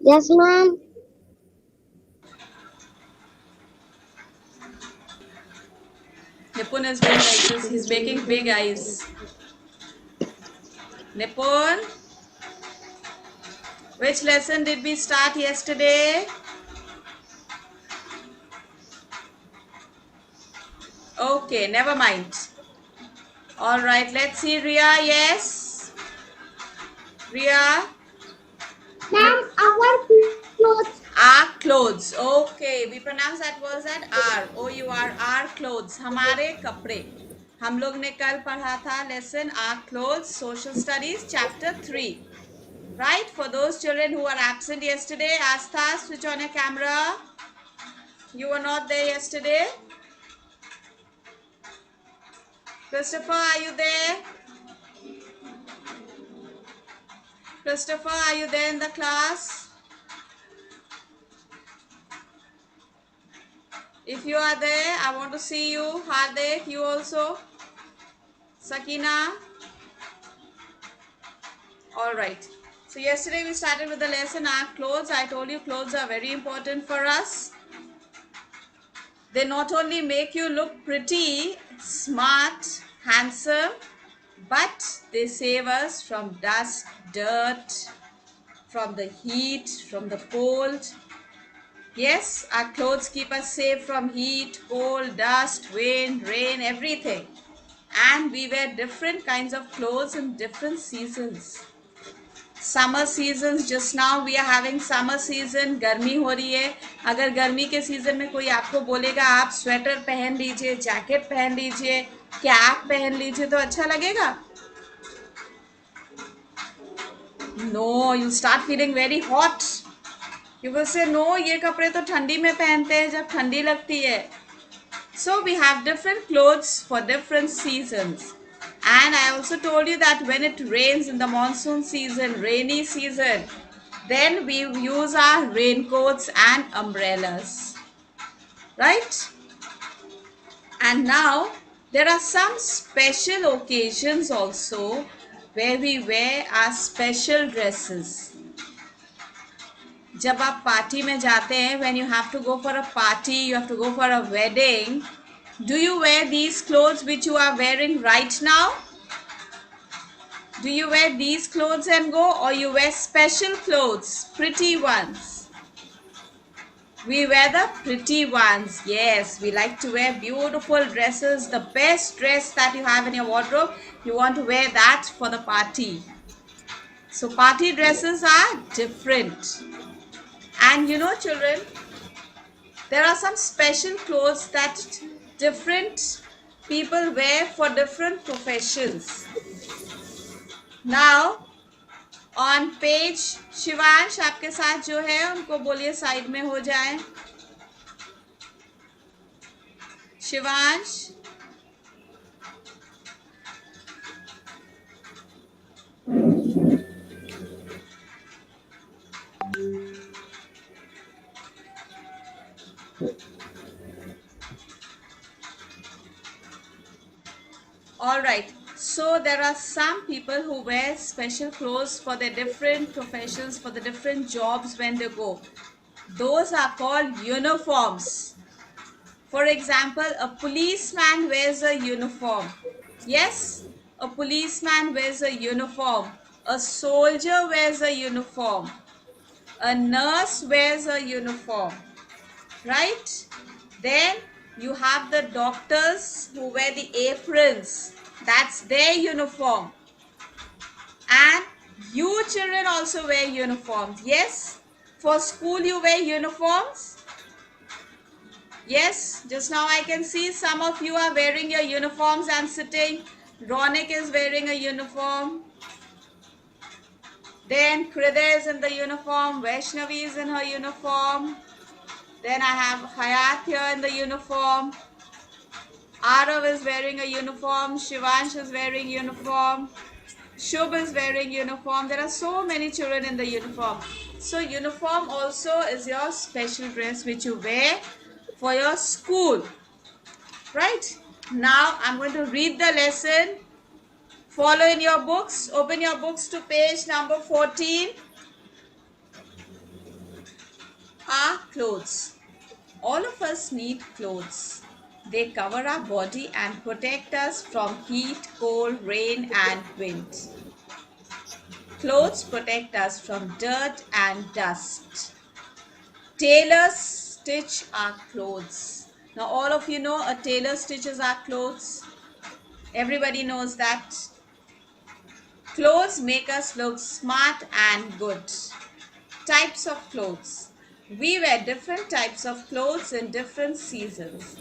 Yes, ma'am. Nipun is doing like this. He's making big eyes. Nipun, which lesson did we start yesterday? Okay, never mind. All right, let's see. Ria, yes. Ria, Nip- Ma'am, our clothes. our clothes. Okay, we pronounce that word as R. O U R. Our clothes. हमारे कपड़े. हम लोग ने कल पढ़ा था lesson our clothes, social studies, chapter 3. Right? For those children who were absent yesterday, Astha, switch on your camera. You were not there yesterday. Christopher, are you there? Christopher, are you there in the class? If you are there, I want to see you. Hardik, you also. Sakina. All right. So yesterday we started with the lesson our clothes. I told you clothes are very important for us. They not only make you look pretty, smart, handsome, but they save us from dust, dirt, from the heat, from the cold. Yes, our clothes keep us safe from heat, cold, dust, wind, rain, everything. And we wear different kinds of clothes in different seasons. Summer season just now we are having summer season गर्मी हो रही है अगर गर्मी के season में कोई आपको बोलेगा आप स्वेटर पहन लीजिए जैकेट पहन लीजिए कैप पहन लीजिए तो अच्छा लगेगा no you start feeling very hot you will say no ये कपड़े तो ठंडी में पहनते हैं जब ठंडी लगती है so we have different clothes for different seasons and I also told you that when it rains in the monsoon season rainy season then we use our raincoats and umbrellas right and now there are some special occasions also where we wear our special dresses जब आप party में जाते हैं when you have to go for a party you have to go for a wedding do you wear these clothes which you are wearing right now do you wear these clothes and go or you wear special clothes pretty ones we wear the pretty ones yes we like to wear beautiful dresses the best dress that you have in your wardrobe you want to wear that for the party so party dresses are different and you know children there are some special clothes that different people wear for different professions now on page Shivansh आपके साथ जो है उनको बोलिए side में हो जाए Shivansh all right so there are some people who wear special clothes for their different professions for the different jobs when they go those are called uniforms for example a policeman wears a uniform yes a policeman wears a uniform a soldier wears a uniform a nurse wears a uniform right then you have the doctors who wear the aprons that's their uniform and you children also wear uniforms yes for school you wear uniforms yes just now I can see some of you are wearing your uniforms and sitting Ronik is wearing a uniform then Krida is in the uniform Vaishnavi is in her uniform then I have Hayat here in the uniform Arav is wearing a uniform. Shivansh is wearing uniform. Shubh is wearing uniform. There are so many children in the uniform. So uniform also is your special dress which you wear for your school. Right? Now I'm going to read the lesson. Follow in your books. Open your books to page number 14. are clothes. All of us need clothes. They cover our body and protect us from heat, cold, rain, and wind. Clothes protect us from dirt and dust. Tailors stitch our clothes. Now, all of you know a tailor stitches our clothes. Everybody knows that. Clothes make us look smart and good. Types of clothes. We wear different types of clothes in different seasons.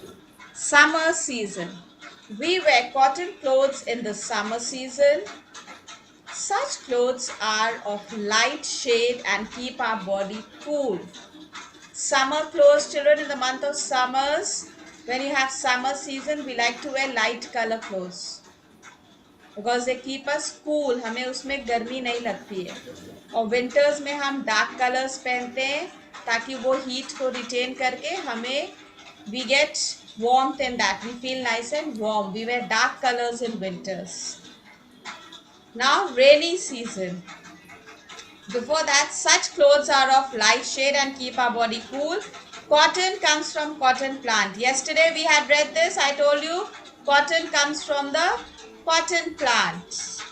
Summer season. We wear cotton clothes in the summer season. Such clothes are of light shade and keep our body cool. Summer clothes, children, in the month of summers, when you have summer season, we like to wear light color clothes because they keep us cool. हमें उसमें गर्मी नहीं लगती है. और winters में हम dark colours पहनते हैं ताकि वो हीट को रिटेन करके हमें we get warmth in that. We feel nice and warm. We wear dark colors in winters. Now, rainy season. Before that, such clothes are of light shade and keep our body cool. Cotton comes from cotton plant. Yesterday we had read this. I told you cotton comes from the cotton plant.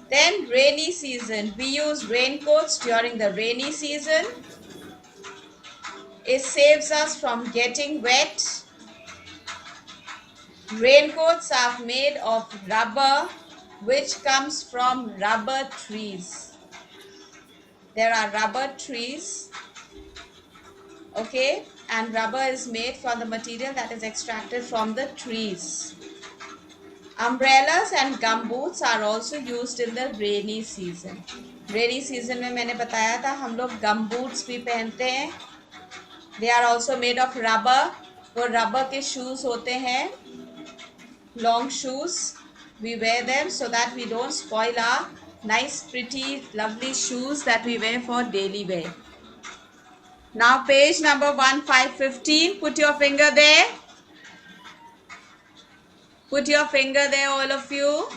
Then rainy season. We use raincoats during the rainy season. It saves us from getting wet. Raincoats are made of rubber, which comes from rubber trees. There are rubber trees, okay, and rubber is made from the material that is extracted from the trees. Umbrellas and gumboots are also used in the rainy season. Rainy season में मैंने बताया था हम लोग gumboots भी पहनते हैं. They are also made of rubber. वो rubber के shoes होते हैं, long shoes. We wear them so that we don't spoil our nice, pretty, lovely shoes that we wear for daily wear. Now, page number 1515. Put your finger there. Put your finger there, all of you.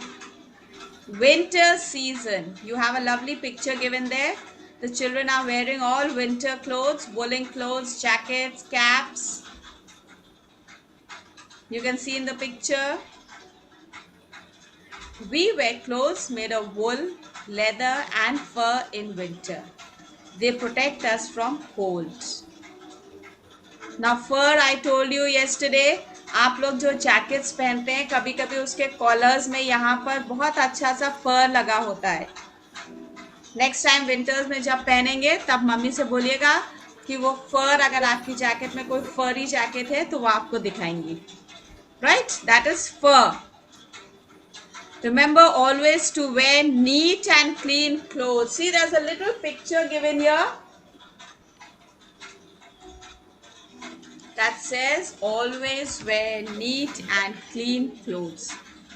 Winter season. You have a lovely picture given there. The children are wearing all winter clothes, woolen clothes, jackets, caps. You can see in the picture. We wear clothes made of wool, leather and fur in winter. They protect us from cold. Now fur, I told you yesterday, आप लोग जो jackets पहनते हैं कभी कभी उसके callers में यहाँ पर बहुत अच्छा सा फर लगा होता है. नेक्स्ट टाइम विंटर्स में जब पहनेंगे तब मम्मी से बोलिएगा कि वो फर, अगर आपकी जैकेट में कोई फरी जैकेट है तो वो आपको दिखाएंगी. Right, that is far. Remember always to wear neat and clean clothes. See, there's a little picture given here that says always wear neat and clean clothes.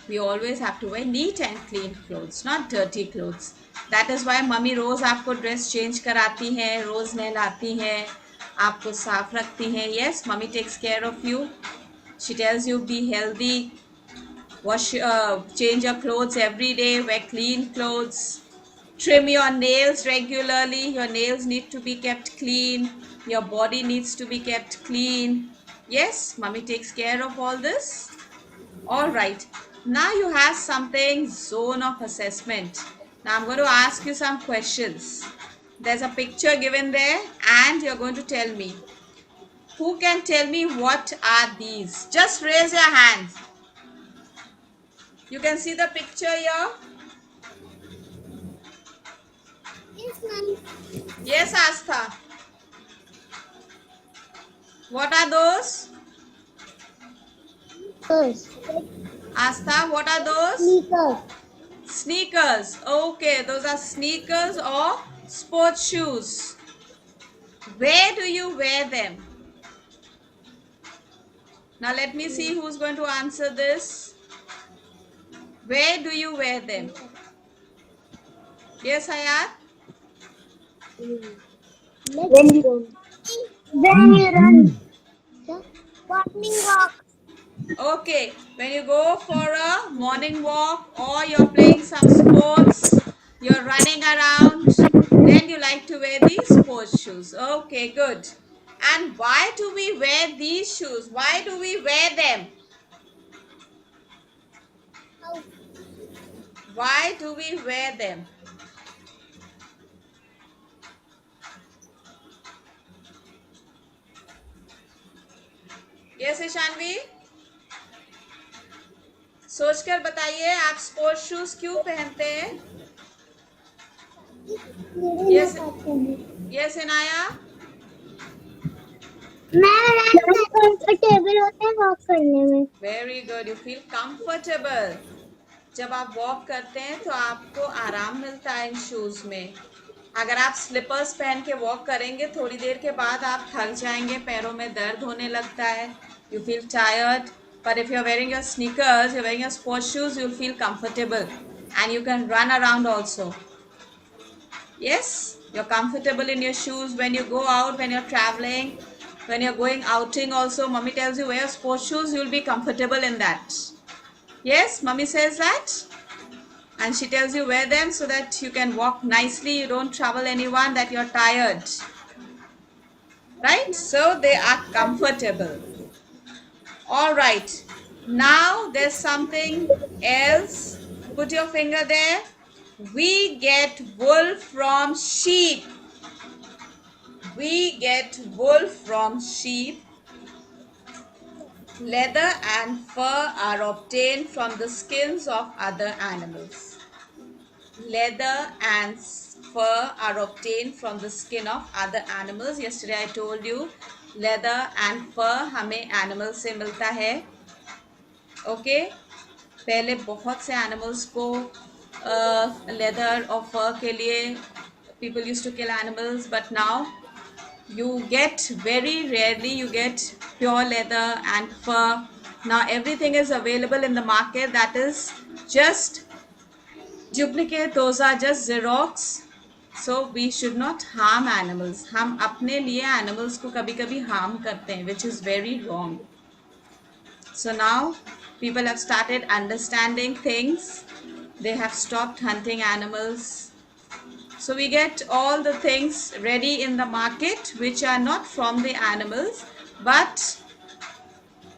We always have to wear neat and clean clothes, not dirty clothes. That is why mummy रोज आपको dress change कराती हैं, रोज नहलाती हैं, आपको साफ रखती हैं. Yes, mummy takes care of you. She tells you be healthy. Wash, change your clothes every day, wear clean clothes, trim your nails regularly. Your nails need to be kept clean. Your body needs to be kept clean. Yes, mummy takes care of all this. All right. Now you have something, zone of assessment. Now I'm going to ask you some questions. There's a picture given there and you're going to tell me. Who can tell me what are these? Just raise your hands. You can see the picture here. Yes, ma'am. Yes, Astha. What are those? Sneakers. Astha, what are those? Sneakers. Sneakers. Okay, those are sneakers or sports shoes. Where do you wear them? Now let me see who's going to answer this. Where do you wear them? Yes, Hayat? When you run. Morning walk. Okay, when you go for a morning walk or you're playing some sports, you're running around, then you like to wear these sports shoes. Okay, good. And why do we wear these shoes? Why do we wear them? How? Why do we wear them? Yes, Ishanvi? सोचकर बताइए आप sports shoes क्यों पहनते हैं? मेरे Yes, ना पापा ने। yes, Inaya? मैं कंफर्टेबल होते हैं वॉक करने में। Very good. You feel comfortable. जब आप वॉक करते हैं तो आपको आराम मिलता है इन शूज में. अगर आप स्लीपर्स पहन के वॉक करेंगे थोड़ी देर के बाद आप थक जाएंगे, पैरों में दर्द होने लगता है. You feel tired. But if you're wearing your sneakers, you're wearing your sports shoes, you'll feel comfortable and you can run around also. Yes, you're comfortable in your shoes when you go out, when you're traveling, when you're going outing also. Mummy tells you wear sports shoes, you'll be comfortable in that. Yes, mummy says that. And she tells you wear them so that you can walk nicely, you don't trouble anyone, that you're tired. Right? So they are comfortable. All right. Now there's something else. Put your finger there. We get wool from sheep. We get wool from sheep. Leather and fur are obtained from the skins of other animals. Leather and fur are obtained from the skin of other animals. Yesterday I told you leather and fur हमें animal से मिलता है. Okay, पहले बहुत से animals को leather और fur के लिए people use to kill animals, but now you get very rarely you get pure leather and fur. Now everything is available in the market that is just duplicate, those are just Xerox. So we should not harm animals. हम अपने लिए animals को कभी कभी harm करते हैं, which is very wrong. So now people have started understanding things. They have stopped hunting animals. So we get all the things ready in the market which are not from the animals, but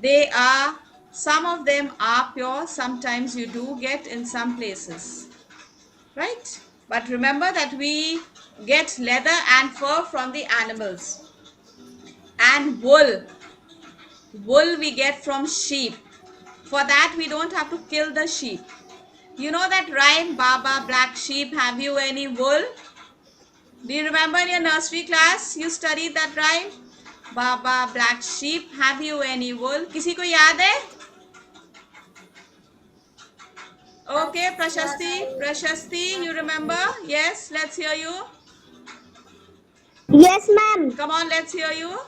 they are, some of them are pure, sometimes you do get in some places, right? But remember that we get leather and fur from the animals, and wool we get from sheep. For that we don't have to kill the sheep. You know that rhyme, Baba black sheep, have you any wool? Do you remember in your nursery class you studied that rhyme? Baba black sheep, have you any wool? किसी को याद है? Okay, Prashasti, you remember? Yes, let's hear you. Yes, ma'am. Come on, let's hear you.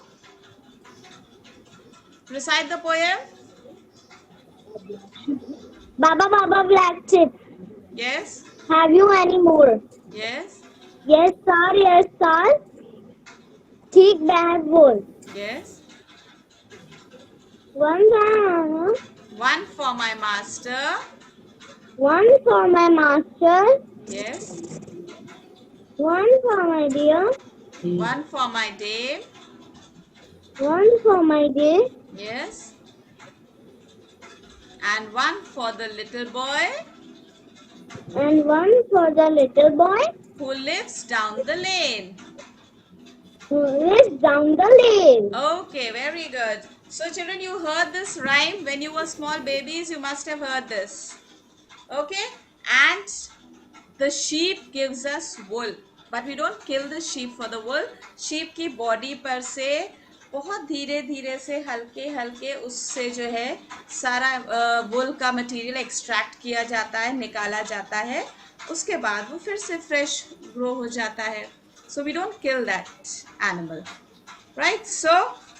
Recite the poem. Baba black sheep, Yes, have you any more? yes, Yes, sir. ठीक bag wool. yes. One banana, One for my master. one for my master, Yes. one for my dear, One for my dame. one for my day, Yes. And one for the little boy and one for the little boy who lives down the lane. who lives down the lane. Okay, very good. So children, you heard this rhyme when you were small babies. You must have heard this. Okay. And the sheep gives us wool. But we don't kill the sheep for the wool. Sheep की body पर से बहुत धीरे धीरे से हल्के हल्के उससे जो है सारा wool का मटेरियल एक्सट्रैक्ट किया जाता है, निकाला जाता है. उसके बाद वो फिर से फ्रेश ग्रो हो जाता है. So we don't kill that animal, right? So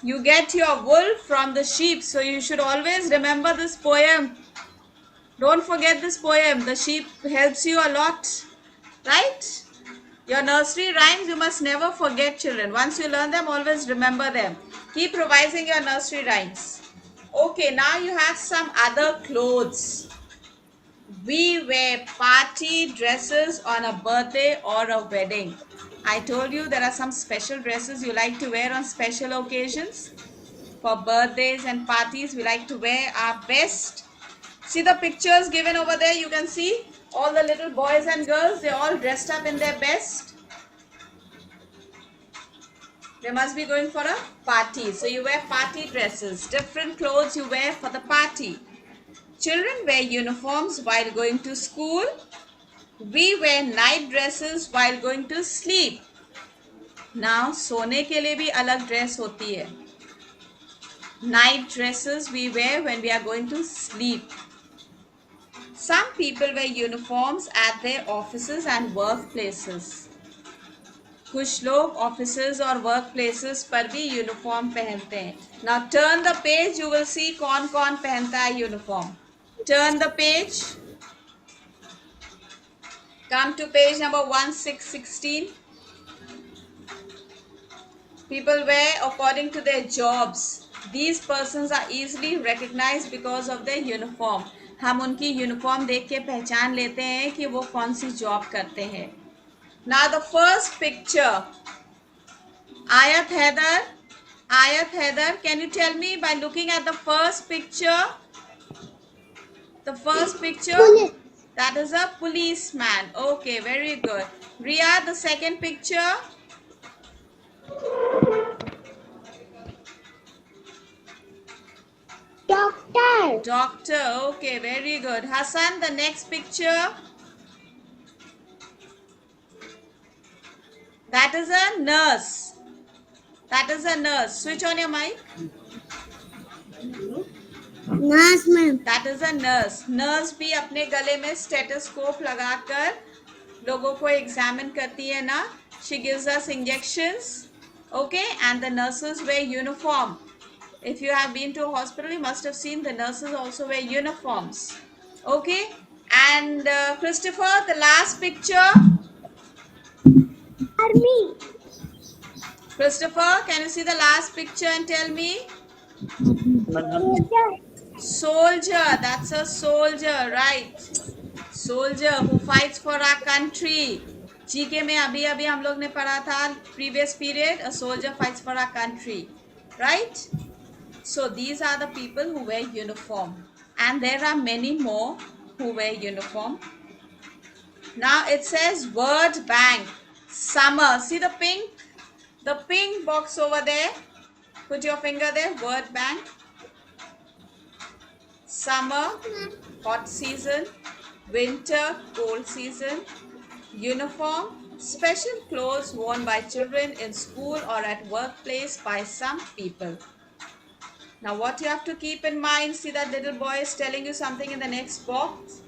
you get your wool from the sheep. So you should always remember this poem. Don't forget this poem. The sheep helps you a lot, right? Your nursery rhymes you must never forget, children. Once you learn them, always remember them. Keep revising your nursery rhymes. Okay, now you have some other clothes. We wear party dresses on a birthday or a wedding. I told you there are some special dresses you like to wear on special occasions. For birthdays and parties, we like to wear our best. See the pictures given over there, you can see all the little boys and girls, they're all dressed up in their best. They must be going for a party. So you wear party dresses, different clothes you wear for the party. Children wear uniforms while going to school. We wear night dresses while going to sleep. Now, सोने के लिए भी अलग dress होती है. Night dresses we wear when we are going to sleep. Some people wear uniforms at their offices and workplaces. कुछ लोग offices और वर्क प्लेसेस पर भी यूनिफॉर्म पहनते हैं. Now turn the page, you will see कौन कौन पहनता है uniform. Turn the page. Come to page number 1616. People wear according to their jobs. These persons are easily recognized because of their uniform. हम उनकी uniform देख के पहचान लेते हैं कि वो कौन सी जॉब करते हैं. Now the first picture. Ayat Haider, can you tell me by looking at the first picture? The first picture? Police. That is a policeman. Okay, very good. Ria, the second picture? Doctor. Okay, very good. Hassan, the next picture? That is a nurse. Switch on your mic. Nurse, ma'am. That is a nurse. Nurse भी अपने गले में stethoscope लगाकर लोगों को examine करती है ना. She gives us injections. Okay, and the nurses wear uniform. If you have been to a hospital, you must have seen the nurses also wear uniforms. Okay, and Christopher, the last picture. Army. Christopher, can you see the last picture and tell me? Soldier. That's a soldier, right? Soldier who fights for our country. GK में अभी हम लोग ने पढ़ा था previous period. A soldier fights for our country, right? So these are the people who wear uniform, and there are many more who wear uniform. Now it says word bank. Summer. See the pink box over there. Put your finger there. Word bank. Summer, hot season. Winter, cold season. Uniform, special clothes worn by children in school or at workplace by some people. Now what you have to keep in mind, see that little boy is telling you something in the next box.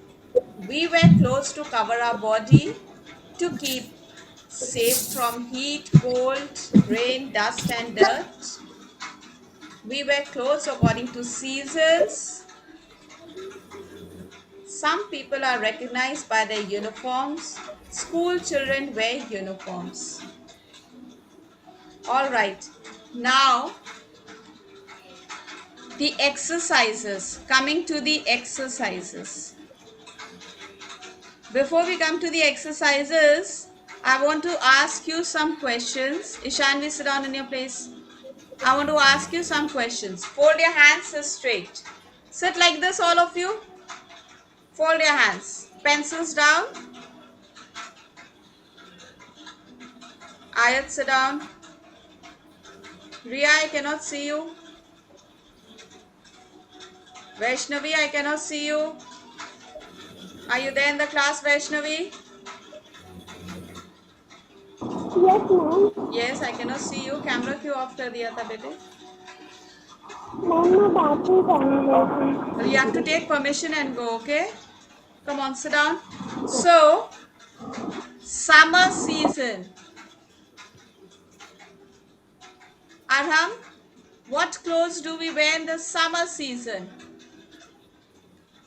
We wear clothes to cover our body, to keep safe from heat, cold, rain, dust and dirt. We wear clothes according to seasons. Some people are recognized by their uniforms. School children wear uniforms. All right. Now, the exercises. Coming to the exercises. Before we come to the exercises, I want to ask you some questions. Ishan, we sit down in your place. I want to ask you some questions. Fold your hands straight. Sit like this, all of you. Fold your hands. Pencils down. Ayat, sit down. Ria, I cannot see you. Vaishnavi, I cannot see you. Are you there in the class, Vaishnavi? Yes, ma'am. Yes, I cannot see you. Camera क्यों off कर दिया था बेटे? Ma'am, मैं bathroom जाने गई थी. You have to take permission and go, okay? Come on, sit down. So, summer season. Arham, what clothes do we wear in the summer season?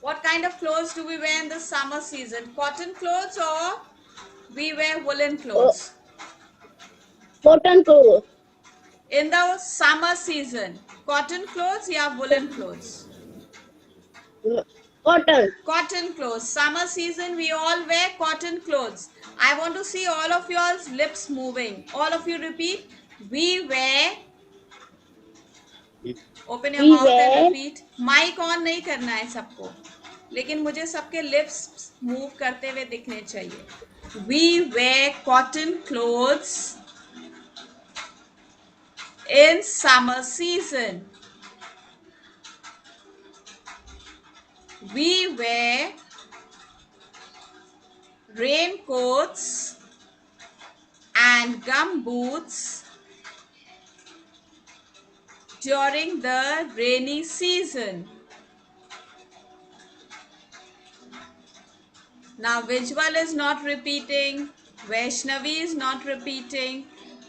What kind of clothes do we wear in the summer season? Cotton clothes or we wear woolen clothes? Cotton clothes. In the summer season, cotton clothes or woolen clothes? Cotton. Cotton clothes. Summer season, we all wear cotton clothes. I want to see all of yours lips moving. All of you repeat. We wear. Open your We mouth and wear. repeat. Mic on नहीं करना है सबको, लेकिन मुझे सबके lips move करते हुए दिखने चाहिए. We wear cotton clothes in summer season. We wear raincoats and gum boots during the rainy season. Now Vijwal is not repeating, Vaishnavi is not repeating.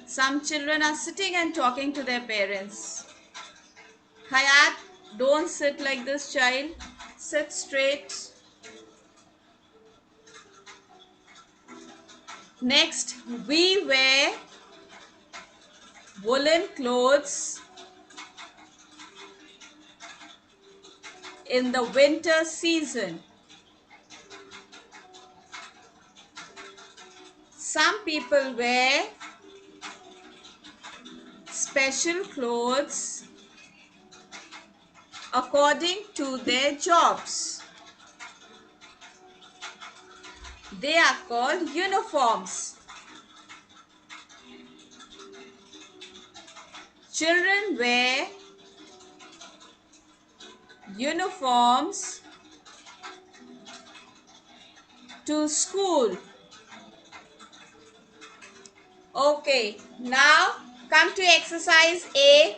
Some children are sitting and talking to their parents. Hayat, don't sit like this, child. Sit straight. Next, we wear woolen clothes in the winter season. Some people wear special clothes according to their jobs. They are called uniforms. Children wear uniforms to school. Okay, now come to exercise A.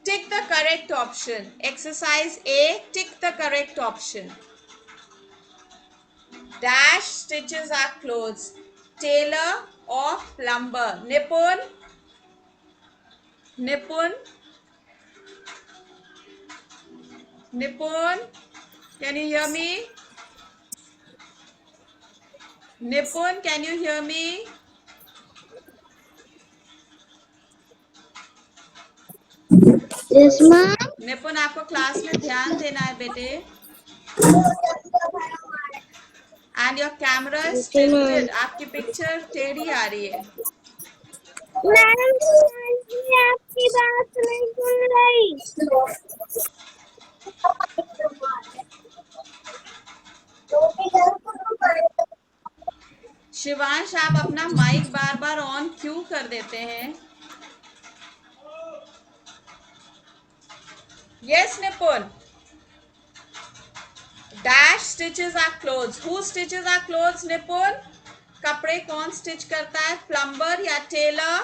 Tick the correct option. Exercise A, tick the correct option. Dash stitches are clothes. Tailor or plumber. Nipun? Nipun? Nipun? Can you hear me? Nipun, can you hear me? Yes, ma'am. निपुण आपको class में ध्यान देना है बेटे. And your camera is Okay, ma'am. tilted. आपकी picture टेढ़ी आ रही है. मैडम जी आपकी बात नहीं सुन रही. शिवांश, आप अपना माइक बार बार ऑन क्यों कर देते हैं? Yes, Nipun. Dash stitches are clothes. Who stitches are clothes, Nipun? कपड़े कौन स्टिच करता है? प्लम्बर या टेलर?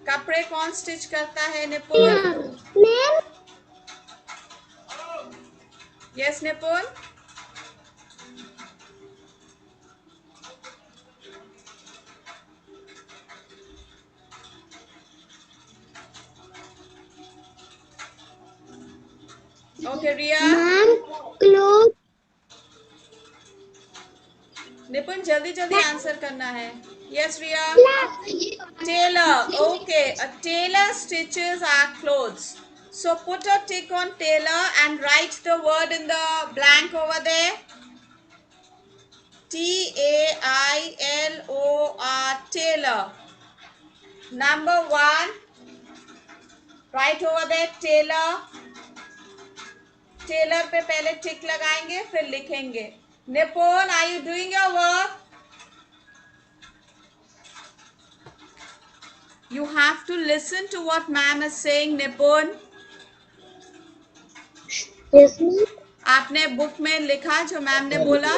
कपड़े कौन स्टिच करता है, Nipun? Ma'am. Yes Nipun. Okay Riya. Ma'am cloth. Nipun जल्दी जल्दी आंसर करना है. Yes Riya. Tailor. Okay, a tailor stitches our clothes. So put a tick on tailor and write the word in the blank over there. Tailor. Tailor. Number 1. Write over there tailor. Tailor पे पहले टिक लगाएंगे फिर लिखेंगे. Nipun, are you doing your work? You have to listen to what ma'am is saying, Nipun. Yes, ma'am. आपने book में लिखा जो ma'am ने बोला?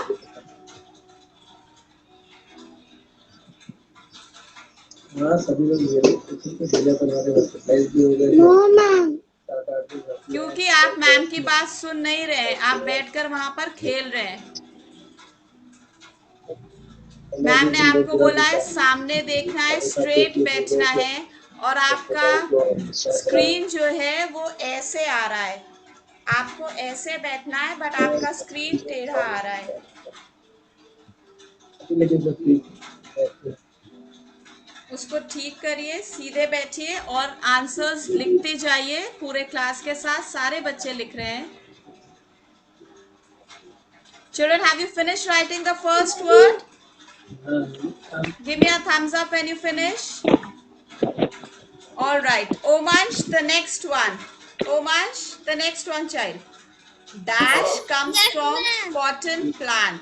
सभी लोग नो मैम. क्योंकि आप मैम की बात सुन नहीं रहे, आप बैठकर वहां पर खेल रहे हैं. मैम ने आपको बोला है सामने देखना है, स्ट्रेट बैठना है और आपका स्क्रीन जो है वो ऐसे आ रहा है. आपको ऐसे बैठना है बट आपका स्क्रीन टेढ़ा आ रहा है. उसको ठीक करिए, सीधे बैठिए और आंसर्स लिखते जाइए पूरे क्लास के साथ. सारे बच्चे लिख रहे हैं. Children, have you finished writing the first word? Give me a thumbs up when you finish. All right. Omansh, the next one. Omansh, the next one, child. Dash comes from cotton plant.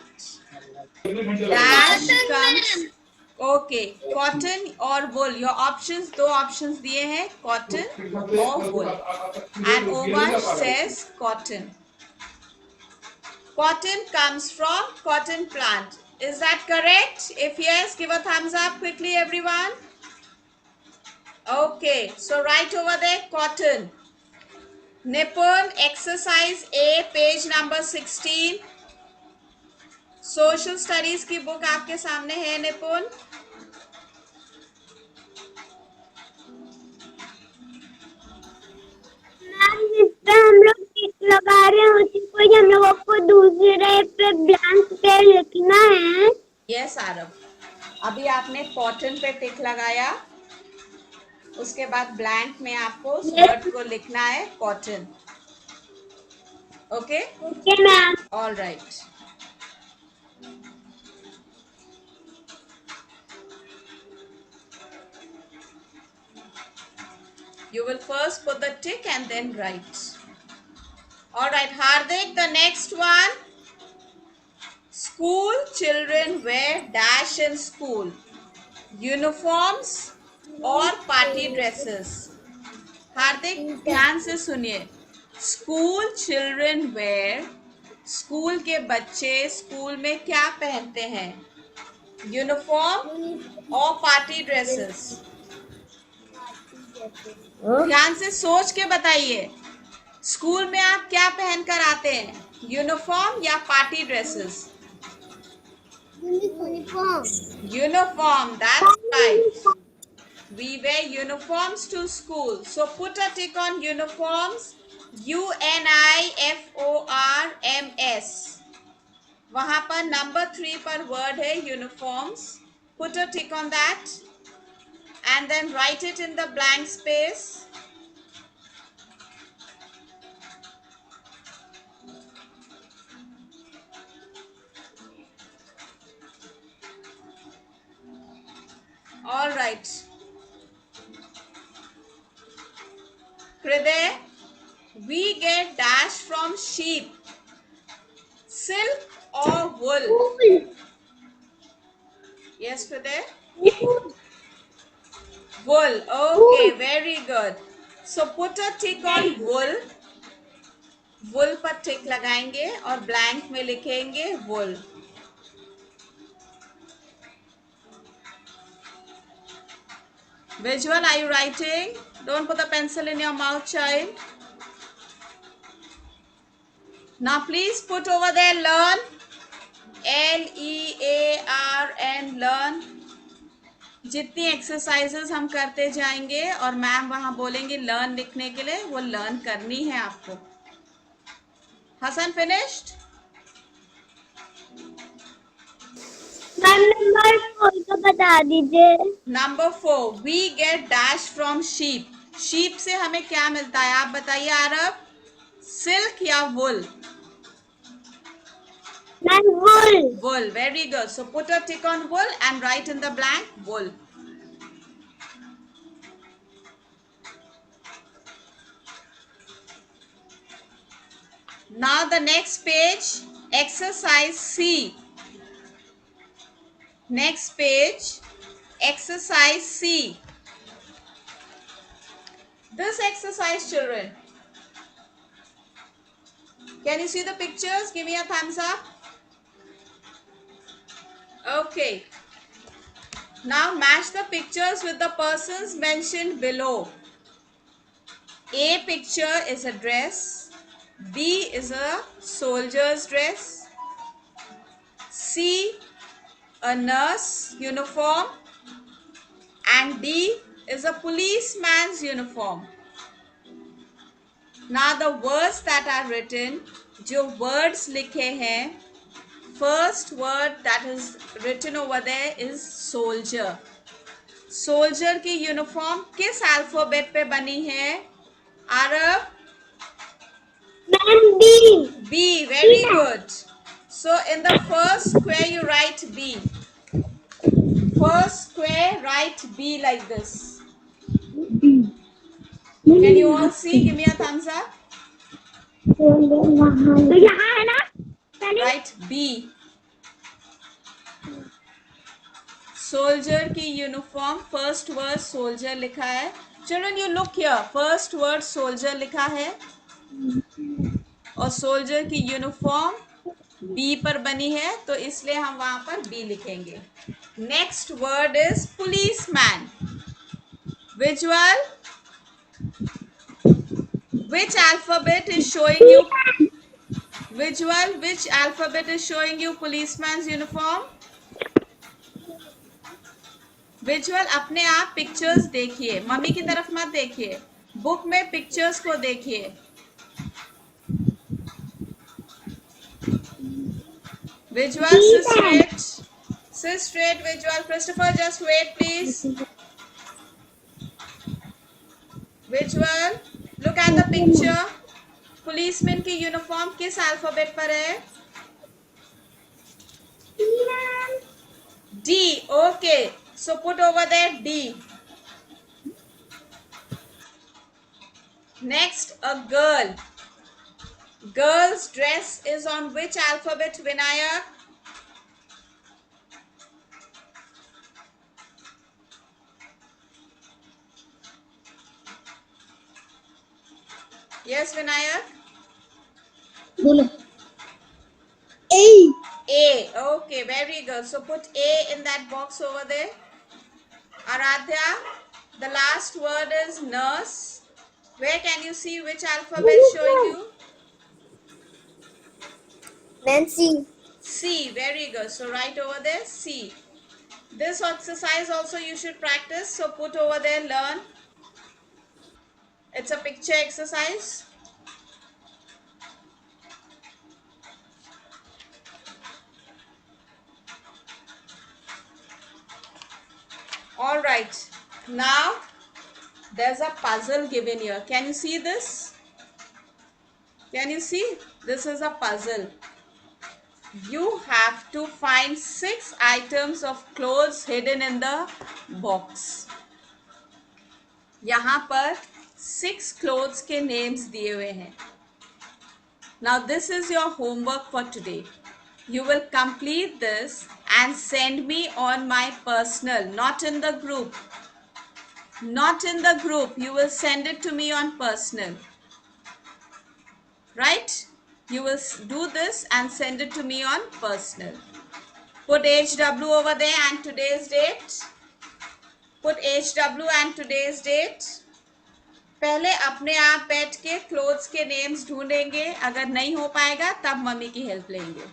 Dash comes. Okay. Cotton or wool. Your options, दो options दिए हैं, cotton or wool. And Omansh says cotton. Cotton comes from cotton plant. Is that correct? If yes, give a thumbs up quickly, everyone. Okay, so write over there cotton. Nipun, exercise A, page number 16. Social studies की book आपके सामने है Nipun. Ma'am जिस पे हम लोग टिक लगा रहे हैं उसी को ही हम लोगों को दूसरे पे ब्लैंक पे लिखना है. यस आरव, अभी आपने कॉटन पे टिक लगाया, उसके बाद ब्लैंक में आपको उस वर्ड को लिखना है cotton. Okay okay ma'am. All right. You will first put the tick and then write. All right, Hardik, the next one. School children wear dash in school. Uniforms or party dresses. Hardik, ध्यान से सुनिए. School children wear. School के बच्चे school में क्या पहनते हैं? Uniform और पार्टी ड्रेसेस. ध्यान से सोच के बताइए. स्कूल में आप क्या पहनकर आते हैं? यूनिफॉर्म या party dresses? Uniform, that's right. We wear uniforms to school. So put a tick on uniforms. UNIFORMS. वहां पर नंबर 3 पर वर्ड है uniforms. Put a tick on that. And then write it in the blank space. All right. Hriday, we get dash from sheep. Silk or wool? Yes, Hriday? Wool. Okay, very good. So put a tick on wool. Wool पर tick लगाएंगे और blank में लिखेंगे wool. Visual, are you writing? Don't put the pencil in your mouth, child. Now please put over there learn. LEARN, learn. जितनी exercises हम करते जाएंगे और मैम वहां बोलेंगे लर्न लिखने के लिए, वो लर्न करनी है आपको. हसन फिनिश्ड? नंबर 4 तो बता दीजिए. Number 4, we get dash from sheep. Sheep से हमें क्या मिलता है आप बताइए आरब? सिल्क या वुल? वुल. Wool, very good. So put a tick on wool and write in the blank wool. Now the next page, exercise C. Next page, exercise C. This exercise, children. Can you see the pictures? Give me a thumbs up. Okay. Now match the pictures with the persons mentioned below. A picture is a dress. B is a soldier's dress. C, a nurse uniform. And D is a policeman's uniform. Now the words that are written, जो words लिखे हैं, first word that is written over there is soldier. Soldier की uniform किस alphabet पे बनी है? Aarav? Ma'am B. B. Very good. So in the first square you write B. First square write B like this. Can you all see? Give me a thumbs up. तो यहाँ है ना Write B. Soldier की uniform first word soldier लिखा है. Children you look here, first word soldier लिखा है और सोल्जर की यूनिफॉर्म बी पर बनी है, तो इसलिए हम वहां पर बी लिखेंगे. Next word is policeman. Visual, which alphabet is showing you? Visual, which alphabet is showing you policeman's uniform? Visual अपने आप पिक्चर्स देखिए, मम्मी की तरफ मत देखिए, बुक में पिक्चर्स को देखिए. Visual, sit straight, visual. Christopher, just wait please. Visual, look at the picture. Policeman की यूनिफॉर्म किस अल्फाबेट पर है? D. Okay, so put over there D. Next, a girl. Girl's dress is on which alphabet, Vinayak? Yes, Vinayak? बोलो A. A. Okay, very good. So put A in that box over there. Aradhya, the last word is nurse. Where can you see which alphabet showing you? Nancy. C. Very good. So write over there C. This exercise also you should practice. So put over there learn. It's a picture exercise. All right. Now there's a puzzle given here. Can you see this? Can you see? This is a puzzle. You have to find 6 items of clothes hidden in the box. यहाँ पर 6 clothes के names दिए हुए हैं. Now this is your homework for today. You will complete this and send me on my personal, not in the group. Not in the group. You will send it to me on personal. Right? You will do this and send it to me on personal. Put HW over there and today's date. Put HW and today's date. पहले अपने आप बैठ के clothes के names ढूंढेंगे, अगर नहीं हो पाएगा तब मम्मी की हेल्प लेंगे.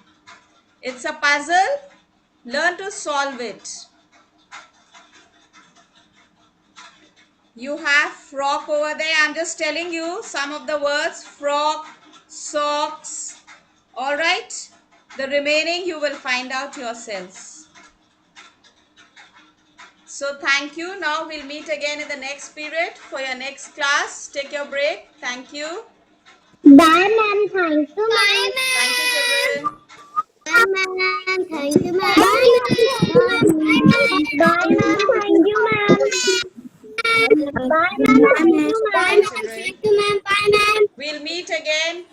It's a puzzle. Learn to solve it. You have frock over there. I'm just telling you some of the words. Frock, socks. All right. The remaining you will find out yourselves. So thank you. Now we'll meet again in the next period for your next class. Take your break. Thank you. Bye, ma'am. Thank you, ma'am. Thank you, children. Bye, ma'am. Thank you, ma'am. Bye, ma'am. Bye, ma'am. Thank you, ma'am. Bye, ma'am. Thank you, ma'am. Thank you, ma'am. Bye, ma'am. We'll meet again.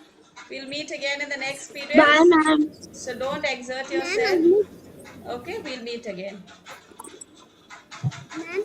We'll meet again in the next period. Bye, ma'am. So don't exert yourself. Okay, we'll meet again. Ma'am,